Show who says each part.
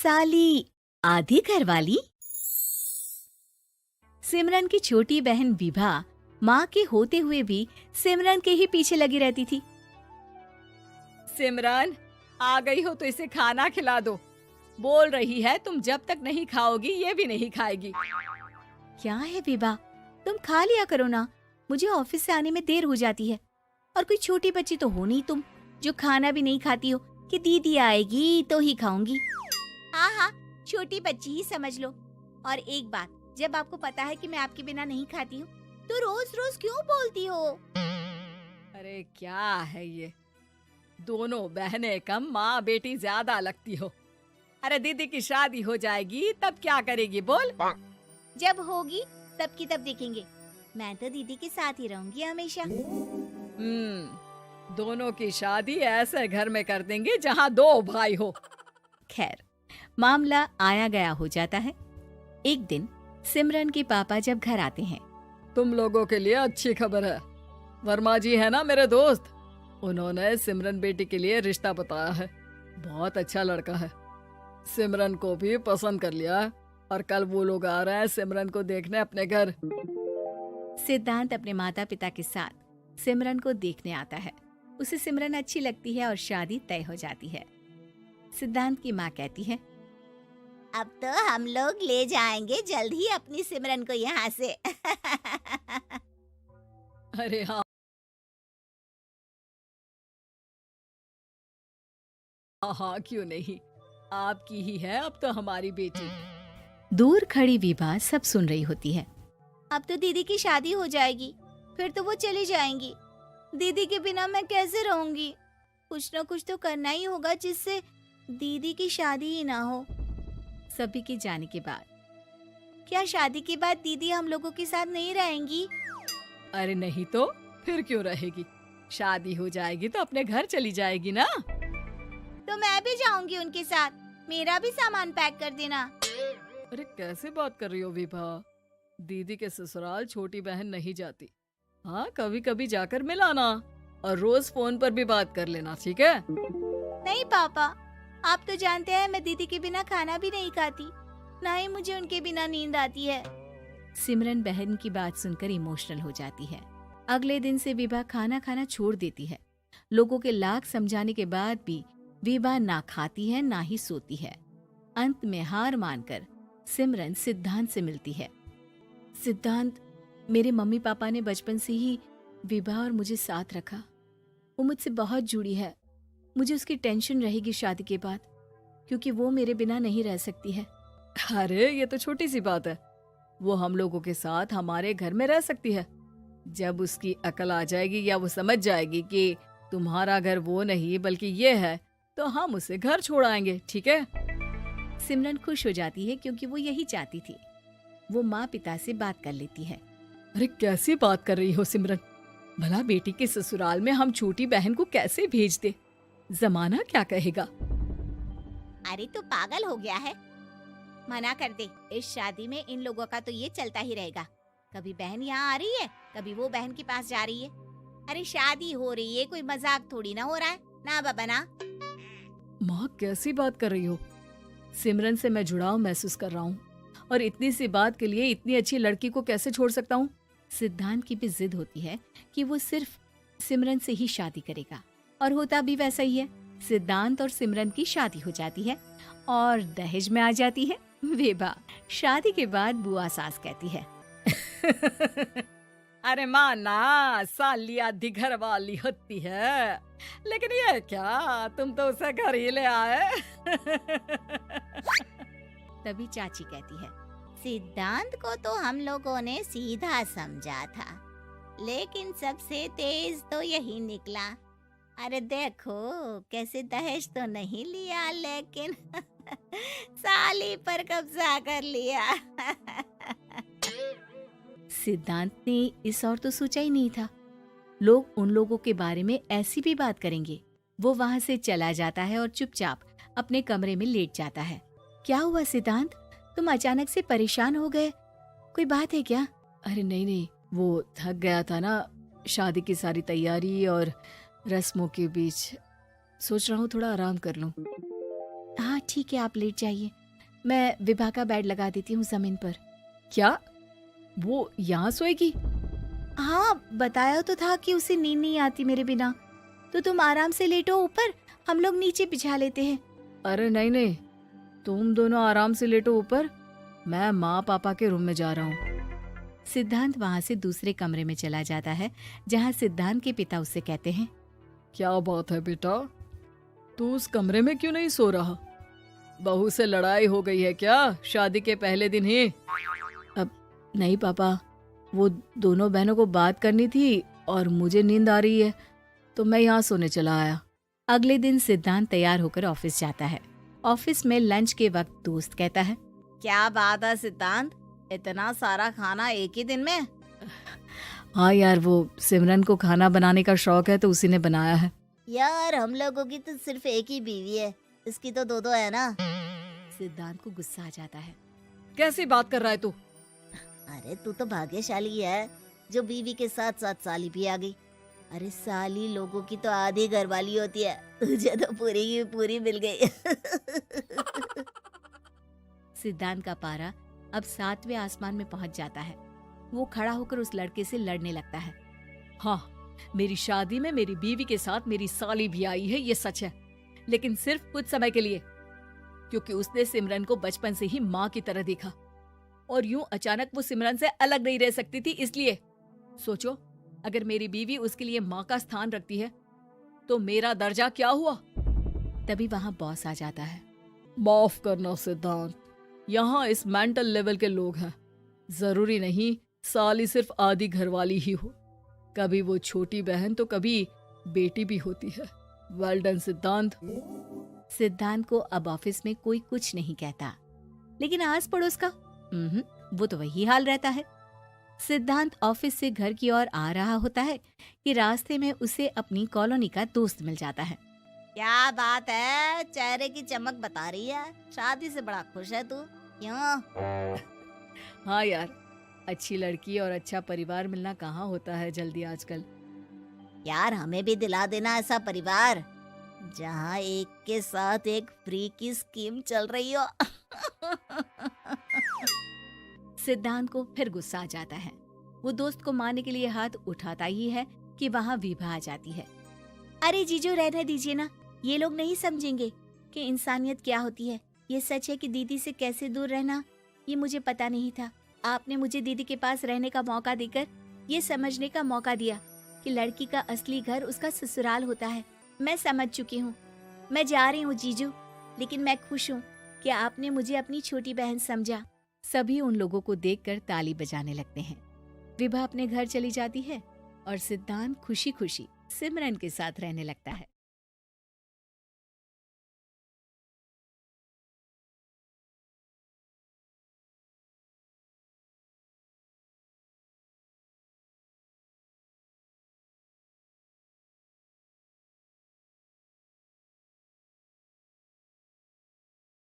Speaker 1: साली आधी घरवाली। सिमरन की छोटी बहन विभा माँ के होते हुए भी सिमरन के ही पीछे लगी रहती थी।
Speaker 2: सिमरन, आ गई हो तो इसे खाना खिला दो। बोल रही है तुम जब तक नहीं खाओगी ये भी नहीं खाएगी।
Speaker 1: क्या है विभा, तुम खा लिया करो ना, मुझे ऑफिस से आने में देर हो जाती है। और कोई छोटी बच्ची तो हो नहीं तुम जो खाना भी नहीं खाती हो कि दीदी आएगी तो ही खाऊंगी। हाँ हाँ, छोटी बच्ची ही समझ लो। और एक बात, जब आपको पता है कि मैं आपके बिना नहीं खाती हूँ तो रोज रोज क्यों बोलती हो?
Speaker 2: अरे क्या है ये, दोनों बहनें कम माँ बेटी ज्यादा लगती हो। अरे दीदी की शादी हो जाएगी तब क्या करेगी बोल?
Speaker 1: जब होगी तब की तब देखेंगे। मैं तो दीदी के साथ ही रहूंगी हमेशा।
Speaker 2: दोनों की शादी ऐसे घर में कर देंगे जहाँ दो भाई हो।
Speaker 1: खैर, मामला आया गया हो जाता है। एक दिन सिमरन के पापा जब घर आते हैं,
Speaker 2: तुम लोगों के लिए अच्छी खबर है। वर्मा जी है ना मेरे दोस्त, उन्होंने सिमरन बेटी के लिए रिश्ता बताया है। बहुत अच्छा लड़का है, सिमरन को भी पसंद कर लिया है और कल वो लोग आ रहे हैं सिमरन को देखने अपने घर।
Speaker 1: सिद्धांत अपने माता पिता के साथ सिमरन को देखने आता है। उसे सिमरन अच्छी लगती है और शादी तय हो जाती है। सिद्धांत की माँ कहती है, अब तो हम लोग ले जाएंगे जल्द ही अपनी सिमरन को यहाँ से।
Speaker 2: अरे हाँ हाँ, क्यों नहीं, आपकी ही है अब तो हमारी बेटी।
Speaker 1: दूर खड़ी विभा सब सुन रही होती है। अब तो दीदी की शादी हो जाएगी, फिर तो वो चली जाएंगी। दीदी के बिना मैं कैसे रहूंगी? कुछ न कुछ तो करना ही होगा जिससे दीदी की शादी ही ना हो। सभी के जाने के बाद क्या शादी के बाद दीदी हम लोगों के साथ नहीं रहेंगी?
Speaker 2: अरे नहीं तो फिर क्यों रहेगी, शादी हो जाएगी तो अपने घर चली जाएगी ना।
Speaker 1: तो मैं भी जाऊंगी उनके साथ, मेरा भी सामान पैक कर देना।
Speaker 2: अरे कैसे बात कर रही हो विभा, दीदी के ससुराल छोटी बहन नहीं जाती। हाँ, कभी कभी जाकर मिलाना और रोज फोन पर भी बात कर लेना, ठीक है?
Speaker 1: नहीं पापा, आप तो जानते हैं मैं दीदी के बिना खाना भी नहीं खाती, ना ही मुझे उनके बिना नींद आती है। सिमरन बहन की बात सुनकर इमोशनल हो जाती है। अगले दिन से विभा खाना खाना छोड़ देती है। लोगों के लाख समझाने के बाद भी विभा ना खाती है ना ही सोती है। अंत में हार मानकर सिमरन सिद्धांत से मिलती है। सिद्धांत, मेरे मम्मी पापा ने बचपन से ही विभा और मुझे साथ रखा। वो मुझसे बहुत जुड़ी है। मुझे उसकी टेंशन रहेगी शादी के बाद, क्योंकि वो मेरे बिना नहीं रह सकती है।
Speaker 2: अरे ये तो छोटी सी बात है, वो हम लोगों के साथ हमारे घर में रह सकती है। जब उसकी अकल आ जाएगी या वो समझ जाएगी कि तुम्हारा घर वो नहीं बल्कि ये है, तो हम उसे घर छोड़ आएंगे, ठीक है?
Speaker 1: सिमरन खुश हो जाती है क्योंकि वो यही चाहती थी। वो माँ पिता से बात कर लेती है।
Speaker 2: अरे कैसी बात कर रही हो सिमरन, भला बेटी के ससुराल में हम छोटी बहन को कैसे भेज दे, जमाना क्या कहेगा?
Speaker 1: अरे तू पागल हो गया है, मना कर दे। इस शादी में इन लोगों का तो ये चलता ही रहेगा, कभी बहन यहाँ आ रही है, कभी वो बहन के पास जा रही है। अरे शादी हो रही है, कोई मजाक थोड़ी ना हो रहा है ना बाबा ना।
Speaker 2: माँ कैसी बात कर रही हो, सिमरन से मैं जुड़ाव महसूस कर रहा हूँ और इतनी सी बात के लिए इतनी अच्छी लड़की को कैसे छोड़ सकता हूँ?
Speaker 1: सिद्धांत की भी जिद होती है कि वो सिर्फ सिमरन से ही शादी करेगा, और होता भी वैसा ही है। सिद्धांत और सिमरन की शादी हो जाती है और दहेज में आ जाती है विभा। शादी के बाद बुआ सास कहती है,
Speaker 2: अरे माँ ना, साली आधी घर वाली होती है, लेकिन ये क्या, तुम तो उसे घर ही ले आए।
Speaker 1: तभी चाची कहती है, सिद्धांत को तो हम लोगों ने सीधा समझा था, लेकिन सबसे तेज तो यही निकला। अरे देखो कैसे दहेज तो नहीं लिया, लेकिन साली पर कब्जा कर लिया। सिद्धांत ने इस और तो सोचा ही नहीं था, लोग उन लोगों के बारे में ऐसी भी बात करेंगे। वो वहाँ से चला जाता है और चुपचाप अपने कमरे में लेट जाता है। क्या हुआ सिद्धांत, तुम अचानक से परेशान हो गए, कोई बात है क्या?
Speaker 2: अरे नहीं नहीं, वो थक गया था ना, शादी की सारी तैयारी और रस्मों के बीच, सोच रहा हूँ थोड़ा आराम कर लूं।
Speaker 1: हाँ ठीक है, आप लेट जाइए, मैं विभा का बेड लगा देती हूँ जमीन पर।
Speaker 2: क्या वो यहाँ सोएगी?
Speaker 1: हाँ, बताया तो था कि उसे नींद नहीं आती मेरे बिना, तो तुम आराम से लेटो ऊपर, हम लोग नीचे बिछा लेते हैं।
Speaker 2: अरे नहीं नहीं, तुम दोनों आराम से लेटो ऊपर, मैं माँ पापा के रूम में जा रहा हूँ।
Speaker 1: सिद्धांत वहाँ से दूसरे कमरे में चला जाता है, जहाँ सिद्धांत के पिता उससे कहते हैं,
Speaker 2: क्या बात है बेटा, तू उस कमरे में क्यों नहीं सो रहा? बहू से लड़ाई हो गई है क्या शादी के पहले दिन ही?
Speaker 1: अब नहीं पापा, वो दोनों बहनों को बात करनी थी और मुझे नींद आ रही है, तो मैं यहाँ सोने चला आया। अगले दिन सिद्धांत तैयार होकर ऑफिस जाता है। ऑफिस में लंच के वक्त दोस्त कहता है, क्या बात है सिद्धांत, इतना सारा खाना एक ही दिन में?
Speaker 2: हाँ यार, वो सिमरन को खाना बनाने का शौक है तो उसी ने बनाया है।
Speaker 3: यार हम लोगों की तो सिर्फ एक ही बीवी है, इसकी तो दो है ना।
Speaker 1: सिद्धांत को गुस्सा आ जाता है।
Speaker 2: कैसी बात कर रहा है तू?
Speaker 3: अरे तू तो भाग्यशाली है जो बीवी के साथ साथ साली भी आ गई। अरे साली लोगों की तो आधी घरवाली होती है, तुझे तो पूरी की पूरी मिल गई।
Speaker 1: सिद्धांत का पारा अब 7वें आसमान में पहुंच जाता है। वो खड़ा होकर उस लड़के से लड़ने लगता है।
Speaker 2: हाँ, मेरी शादी में मेरी बीवी के साथ मेरी साली भी आई है, ये सच है, लेकिन सिर्फ कुछ समय के लिए, क्योंकि उसने सिमरन को बचपन से ही माँ की तरह देखा और यूं अचानक वो सिमरन से अलग नहीं रह सकती थी। इसलिए सोचो, अगर मेरी बीवी उसके लिए माँ का स्थान रखती है तो मेरा दर्जा क्या हुआ?
Speaker 1: तभी वहाँ बॉस आ जाता है।
Speaker 2: माफ करना सिद्धांत, यहाँ इस मेंटल लेवल के लोग हैं, जरूरी नहीं साली सिर्फ आधी घरवाली ही हो, कभी वो छोटी बहन तो कभी बेटी भी होती है। वेल डन सिद्धांत।
Speaker 1: सिद्धांत को अब ऑफिस में कोई कुछ नहीं कहता, लेकिन आस पड़ोस का वो तो वही हाल रहता है। सिद्धांत ऑफिस से घर की ओर आ रहा होता है कि रास्ते में उसे अपनी कॉलोनी का दोस्त मिल जाता है।
Speaker 3: क्या बात है, चेहरे की चमक बता रही है, शादी से बड़ा खुश है तू, क्यों?
Speaker 2: हाँ यार, अच्छी लड़की और अच्छा परिवार मिलना कहाँ होता है जल्दी आजकल।
Speaker 3: यार हमें भी दिला देना ऐसा परिवार जहाँ एक के साथ एक फ्री की स्कीम चल रही हो।
Speaker 1: सिद्धांत को फिर गुस्सा आ जाता है। वो दोस्त को मारने के लिए हाथ उठाता ही है कि वहाँ विभा आ जाती है। अरे जीजू, रहने दीजिए ना, ये लोग नहीं समझेंगे कि इंसानियत क्या होती है। ये सच है कि दीदी से कैसे दूर रहना, ये मुझे पता नहीं था। आपने मुझे दीदी के पास रहने का मौका देकर ये समझने का मौका दिया कि लड़की का असली घर उसका ससुराल होता है। मैं समझ चुकी हूँ, मैं जा रही हूँ जीजू, लेकिन मैं खुश हूँ कि आपने मुझे अपनी छोटी बहन समझा। सभी उन लोगों को देखकर ताली बजाने लगते हैं। विभा अपने घर चली जाती है और सिद्धांत खुशी खुशी सिमरन के साथ रहने लगता है।